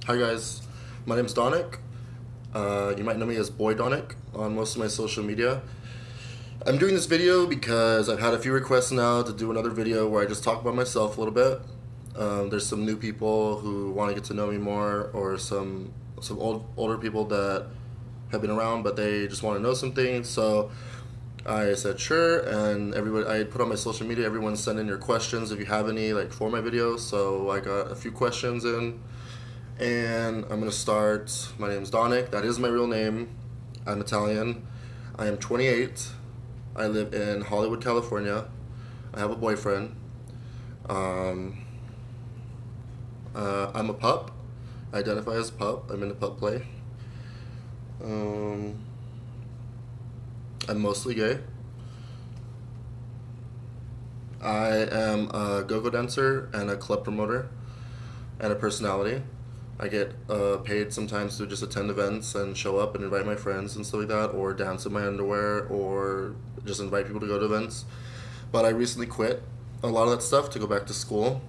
Hi guys, my name's Donick. You might know me as Boy Donick on most of my social media. I'm doing this video because I've had a few requests now to do another video where I just talk about myself a little bit. There's some new people who want to get to know me more, or some older people that have been around but they just want to know some things. So I said sure, and everybody, I put on my social media, everyone send in your questions if you have any, like, for my videos. So I got a few questions in, and I'm gonna start. My name's Donick. That is my real name. I'm Italian. I am 28. I live in Hollywood, California. I have a boyfriend. Um, I'm a pup. I identify as a pup. I'm into pup play. Um, I'm mostly gay. I am a go-go dancer and a club promoter and a personality. I get paid sometimes to just attend events and show up and invite my friends and stuff like that, or dance in my underwear, or just invite people to go to events. But I recently quit a lot of that stuff to go back to school.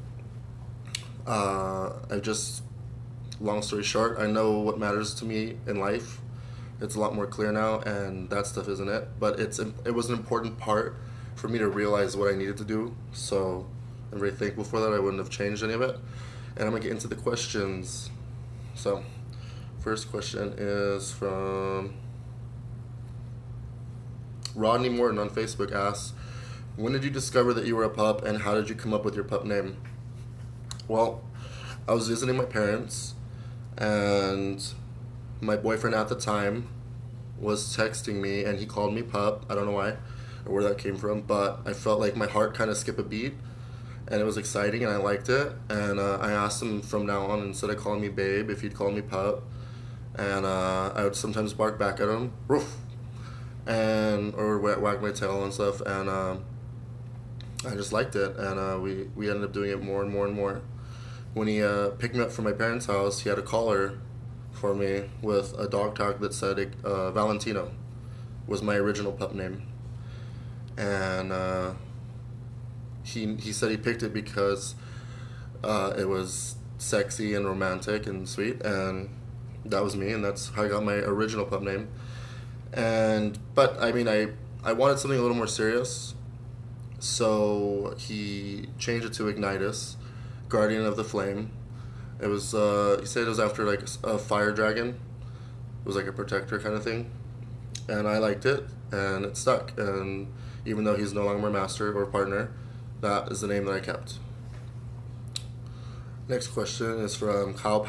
I just, long story short, I know what matters to me in life. It's a lot more clear now, and that stuff isn't it. But it was an important part for me to realize what I needed to do. So I'm very thankful for that. I wouldn't have changed any of it. And I'm gonna get into the questions. So, first question is from Rodney Morton on Facebook. Asks, when did you discover that you were a pup, and how did you come up with your pup name? Well, I was visiting my parents, and my boyfriend at the time was texting me, and he called me pup. I don't know why or where that came from, but I felt like my heart kind of skipped a beat, and it was exciting, and I liked it. And I asked him from now on, instead of calling me babe, if he'd call me pup. And I would sometimes bark back at him, roof, and or wag my tail and stuff. And I just liked it, and we ended up doing it more and more and more. When he picked me up from my parents' house, he had a collar for me with a dog tag that said Valentino was my original pup name. And he said he picked it because it was sexy and romantic and sweet, and that was me, and that's how I got my original pup name. But I mean, I wanted something a little more serious, so he changed it to Ignitus, Guardian of the Flame. It was he said it was after like a fire dragon. It was like a protector kind of thing, and I liked it, and it stuck. And even though he's no longer my master or partner, that is the name that I kept. Next question is from Kyle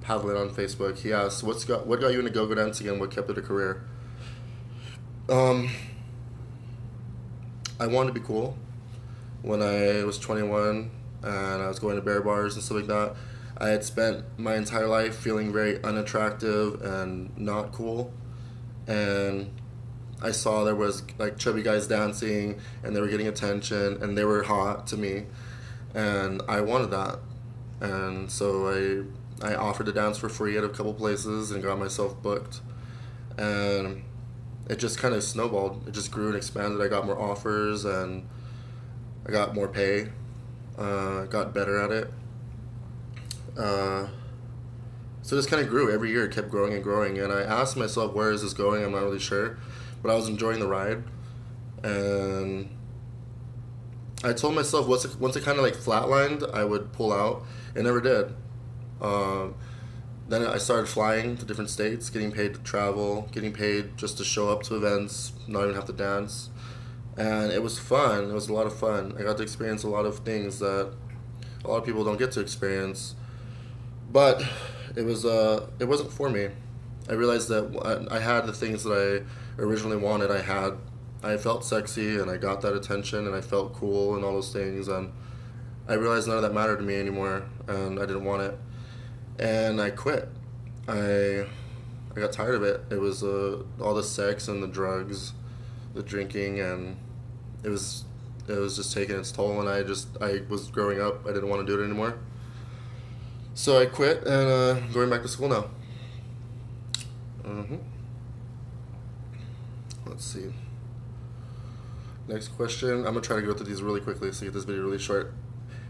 Pavlin on Facebook. He asks, what got you into go-go dancing, and what kept it a career? I wanted to be cool. When I was 21 and I was going to bear bars and stuff like that, I had spent my entire life feeling very unattractive and not cool. And I saw there was like chubby guys dancing, and they were getting attention, and they were hot to me, and I wanted that. And so I offered to dance for free at a couple places and got myself booked, and it just kind of snowballed. It just grew and expanded. I got more offers, and I got more pay. Got better at it. So it just kind of grew every year. It kept growing and growing, and I asked myself, where is this going? I'm not really sure, but I was enjoying the ride, and I told myself once it kind of like flatlined, I would pull out. It never did. Then I started flying to different states, getting paid to travel, getting paid just to show up to events, not even have to dance, and it was fun. It was a lot of fun. I got to experience a lot of things that a lot of people don't get to experience, but it wasn't for me. I realized that I had the things that I originally wanted. I felt sexy, and I got that attention, and I felt cool and all those things, and I realized none of that mattered to me anymore, and I didn't want it, and I quit. I got tired of it. It was all the sex and the drugs, the drinking, and it was just taking its toll, and I was growing up. I didn't want to do it anymore. So I quit, and going back to school now. Let's see. Next question. I'm gonna try to go through these really quickly so get this video really short.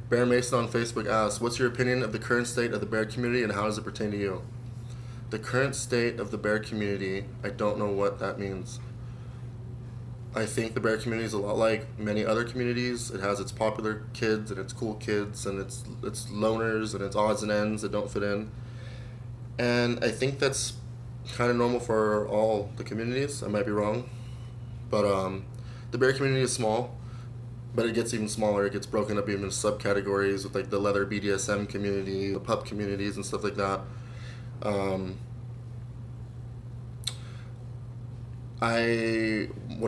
Bear Mason on Facebook asks, what's your opinion of the current state of the bear community and how does it pertain to you? The current state of the bear community, I don't know what that means. I think the bear community is a lot like many other communities. It has its popular kids and its cool kids and its loners and its odds and ends that don't fit in. And I think that's kind of normal for all the communities. I might be wrong. But the bear community is small, but it gets even smaller. It gets broken up even into subcategories with like the leather BDSM community, the pup communities and stuff like that.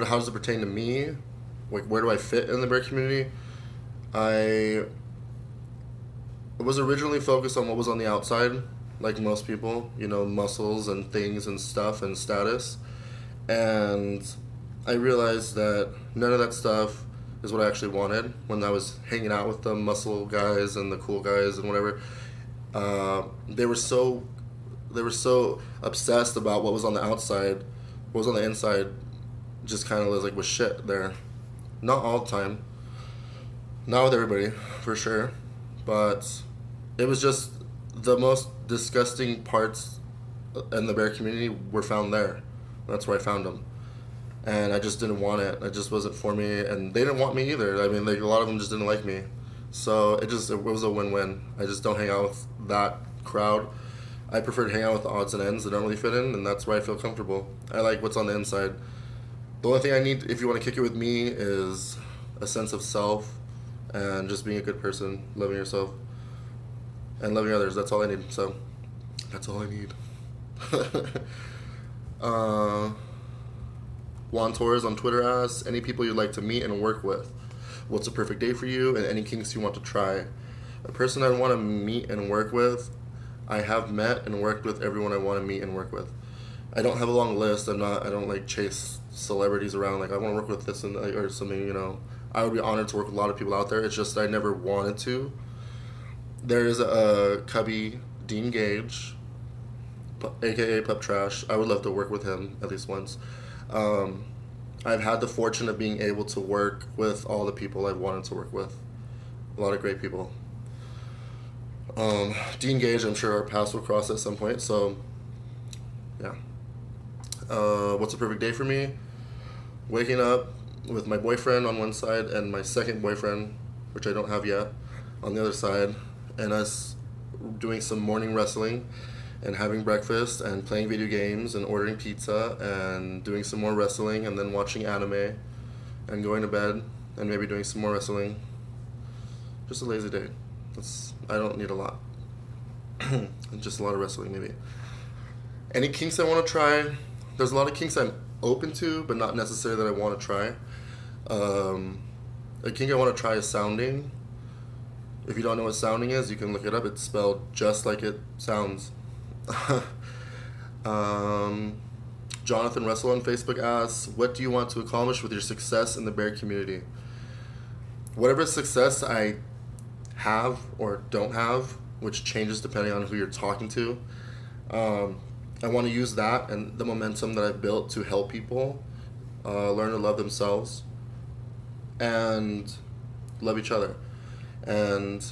How does it pertain to me? Like, where do I fit in the bear community? I was originally focused on what was on the outside, like most people, muscles and things and stuff and status. And I realized that none of that stuff is what I actually wanted when I was hanging out with the muscle guys and the cool guys and whatever. They were so obsessed about what was on the outside. What was on the inside just kind of was shit there. Not all the time. Not with everybody, for sure. But it was just the most disgusting parts in the bear community were found there. That's where I found them. And I just didn't want it. It just wasn't for me. And they didn't want me either. I mean, a lot of them just didn't like me. So it was a win-win. I just don't hang out with that crowd. I prefer to hang out with the odds and ends that don't really fit in, and that's where I feel comfortable. I like what's on the inside. The only thing I need, if you want to kick it with me, is a sense of self and just being a good person, loving yourself, and loving others. That's all I need. So, that's all I need. Juan Torres on Twitter asks, any people you'd like to meet and work with? What's a perfect day for you, and any kinks you want to try? A person I want to meet and work with, I have met and worked with everyone I want to meet and work with. I don't have a long list. I don't chase celebrities around. I want to work with this or something, I would be honored to work with a lot of people out there. It's just I never wanted to. There is a cubby, Dean Gage, aka Pup Trash. I would love to work with him at least once. I've had the fortune of being able to work with all the people I've wanted to work with. A lot of great people. Dean Gage, I'm sure our paths will cross at some point, so yeah. What's a perfect day for me? Waking up with my boyfriend on one side and my second boyfriend, which I don't have yet, on the other side, and us doing some morning wrestling and having breakfast and playing video games and ordering pizza and doing some more wrestling and then watching anime and going to bed and maybe doing some more wrestling. Just a lazy day. I don't need a lot. Just a lot of wrestling, maybe. Any kinks I want to try? There's a lot of kinks I'm open to, but not necessarily that I want to try. A kink I want to try is sounding. If you don't know what sounding is, you can look it up. It's spelled just like it sounds. Jonathan Russell on Facebook asks, what do you want to accomplish with your success in the bear community? Whatever success I have or don't have, which changes depending on who you're talking to, I want to use that and the momentum that I've built to help people learn to love themselves and love each other. And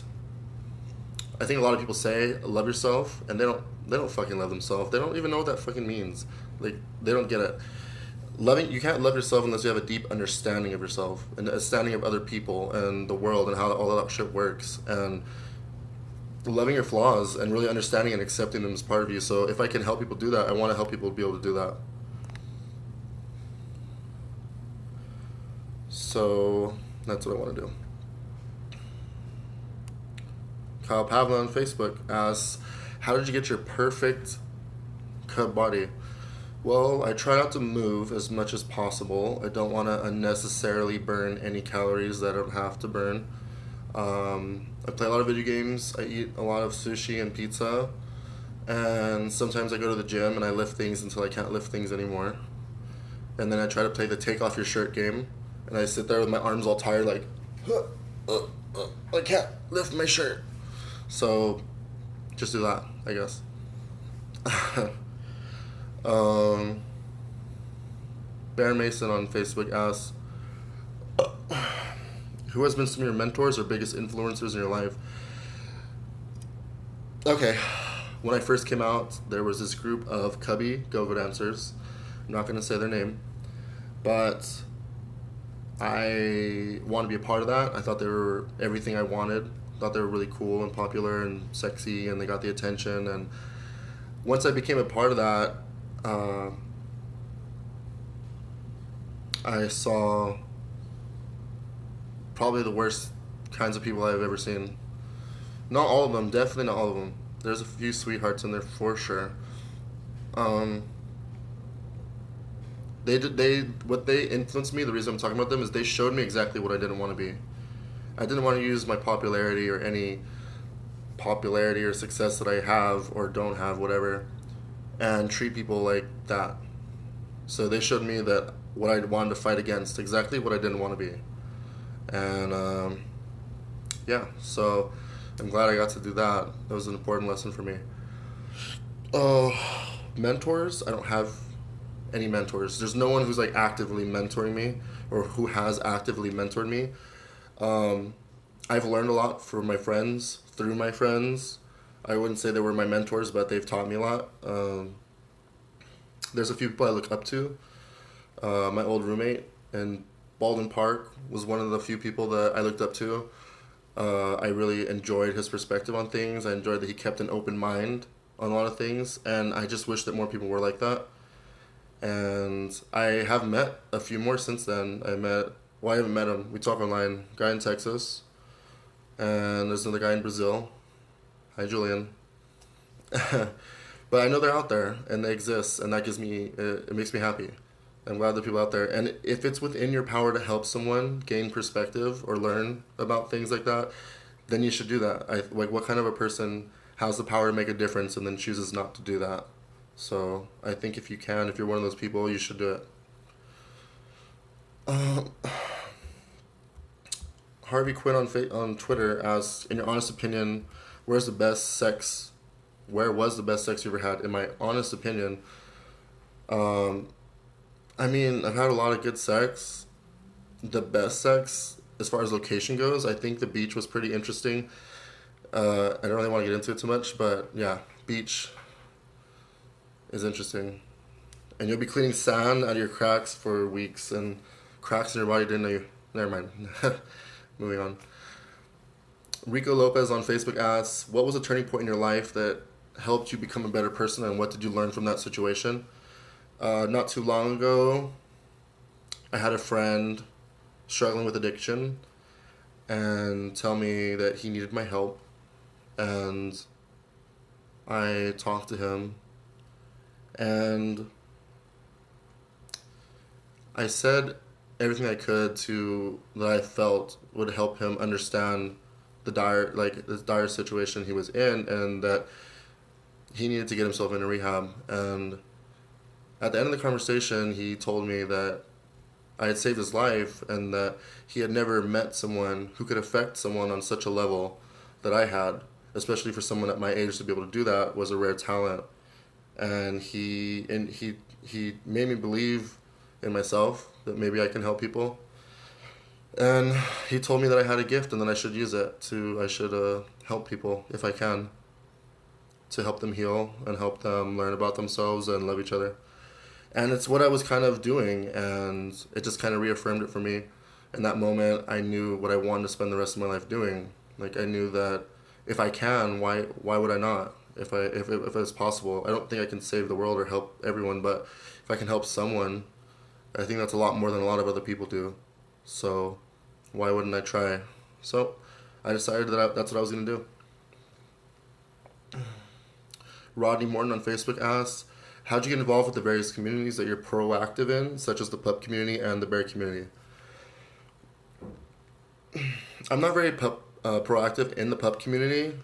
I think a lot of people say love yourself, and they don't fucking love themselves. They don't even know what that fucking means. They don't get it. You can't love yourself unless you have a deep understanding of yourself and understanding of other people and the world and how all that shit works, and loving your flaws and really understanding and accepting them as part of you. So if I can help people do that, I want to help people be able to do that. So that's what I want to do. Kyle Pavla on Facebook asks, how did you get your perfect cut body? Well, I try not to move as much as possible. I don't want to unnecessarily burn any calories that I don't have to burn. I play a lot of video games. I eat a lot of sushi and pizza. And sometimes I go to the gym and I lift things until I can't lift things anymore. And then I try to play the take off your shirt game. And I sit there with my arms all tired like, I can't lift my shirt. So just do that, I guess. Bear Mason on Facebook asks, Who has been some of your mentors or biggest influencers in your life? Okay, when I first came out, there was this group of cubby go-go dancers. I'm not going to say their name, but I want to be a part of that. I thought they were everything I wanted. Thought they were really cool and popular and sexy, and they got the attention. And once I became a part of that, uh, I saw probably the worst kinds of people I've ever seen. Not all of them, definitely not all of them. There's a few sweethearts in there for sure. Um, what they influenced me. The reason I'm talking about them is they showed me exactly what I didn't want to be. I didn't want to use my popularity or any popularity or success that I have or don't have, whatever, and treat people like that. So they showed me that what I wanted to fight against, exactly what I didn't want to be. And yeah, so I'm glad I got to do that. That was an important lesson for me. Mentors, I don't have any mentors. There's no one who's like actively mentoring me or who has actively mentored me. I've learned a lot from my friends, through my friends. I wouldn't say they were my mentors, but they've taught me a lot. There's a few people I look up to. My old roommate in Baldwin Park was one of the few people that I looked up to. I really enjoyed his perspective on things. I enjoyed that he kept an open mind on a lot of things, and I just wish that more people were like that. And I have met a few more since then. I haven't met him. We talk online. Guy in Texas, and there's another guy in Brazil. Hi, Julian. But I know they're out there and they exist, and that it makes me happy. I'm glad there are people out there. And if it's within your power to help someone gain perspective or learn about things like that, then you should do that. Like, what kind of a person has the power to make a difference and then chooses not to do that? So I think if you're one of those people, you should do it. Harvey Quinn on Twitter asks, in your honest opinion, where was the best sex you ever had? In my honest opinion, I mean, I've had a lot of good sex. The best sex, as far as location goes, I think the beach was pretty interesting. I don't really want to get into it too much, but yeah, beach is interesting. And you'll be cleaning sand out of your cracks for weeks, and cracks in your body didn't know you. Never mind. Moving on. Rico Lopez on Facebook asks, what was a turning point in your life that helped you become a better person, and what did you learn from that situation? Not too long ago, I had a friend struggling with addiction and tell me that he needed my help, and I talked to him, and I said everything I could that I felt would help him understand the dire situation he was in, and that he needed to get himself into rehab. And at the end of the conversation, he told me that I had saved his life, and that he had never met someone who could affect someone on such a level that I had, especially for someone at my age to be able to do that was a rare talent. And he made me believe in myself that maybe I can help people. And he told me that I had a gift and that I should use it. I should help people if I can, to help them heal and help them learn about themselves and love each other. And it's what I was kind of doing, and it just kind of reaffirmed it for me. In that moment, I knew what I wanted to spend the rest of my life doing. Like, I knew that if I can, why would I not? If it's possible, I don't think I can save the world or help everyone, but if I can help someone, I think that's a lot more than a lot of other people do. So why wouldn't I try? So I decided that's what I was going to do. Rodney Morton on Facebook asks, how'd you get involved with the various communities that you're proactive in, such as the pup community and the bear community? I'm not very proactive in the pup community.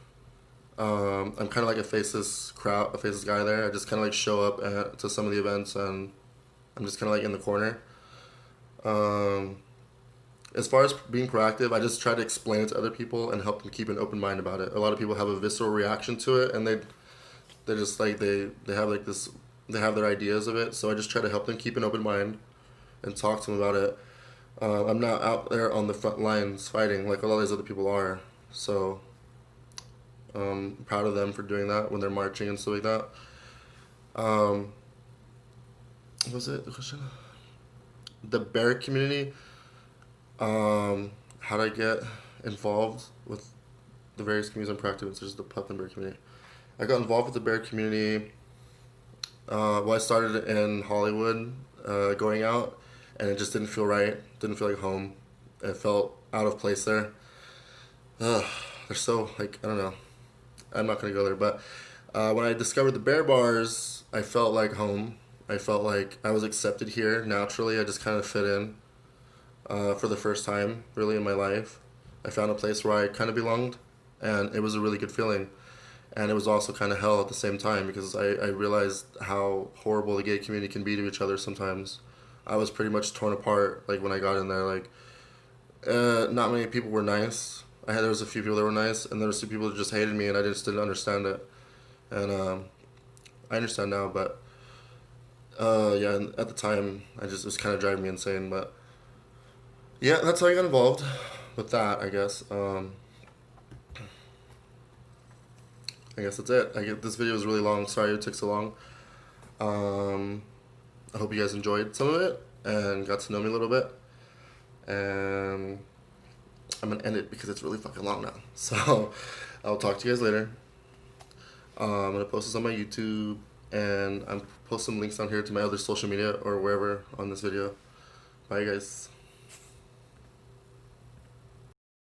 I'm kind of like a faceless guy there. I just kind of like show up to some of the events, and I'm just kind of like in the corner. As far as being proactive, I just try to explain it to other people and help them keep an open mind about it. A lot of people have a visceral reaction to it, and they're just like they have like this, they have their ideas of it. So I just try to help them keep an open mind and talk to them about it. I'm not out there on the front lines fighting like a lot of these other people are. So proud of them for doing that when they're marching and stuff like that. Um, what was it the question? The bear community. How did I get involved with the various communities I'm proactive in, such as the pup and bear community? I got involved with the bear community. Well, I started in Hollywood, going out, and it just didn't feel right. Didn't feel like home. It felt out of place there. Ugh, they're so like I don't know. I'm not gonna go there, but when I discovered the bear bars, I felt like home. I felt like I was accepted here naturally. I just kind of fit in for the first time, really, in my life. I found a place where I kind of belonged, and it was a really good feeling. And it was also kind of hell at the same time because I realized how horrible the gay community can be to each other sometimes. I was pretty much torn apart like when I got in there. Like, not many people were nice. There was a few people that were nice, and there was some people that just hated me, and I just didn't understand it. And I understand now, but yeah, and at the time, I just it was kind of driving me insane. But yeah, that's how I got involved with that. I guess that's it. This video was really long. Sorry it took so long. Um, I hope you guys enjoyed some of it and got to know me a little bit. And I'm gonna end it because it's really fucking long now. So I'll talk to you guys later. I'm gonna post this on my YouTube, and I'm post some links down here to my other social media or wherever on this video. Bye, guys.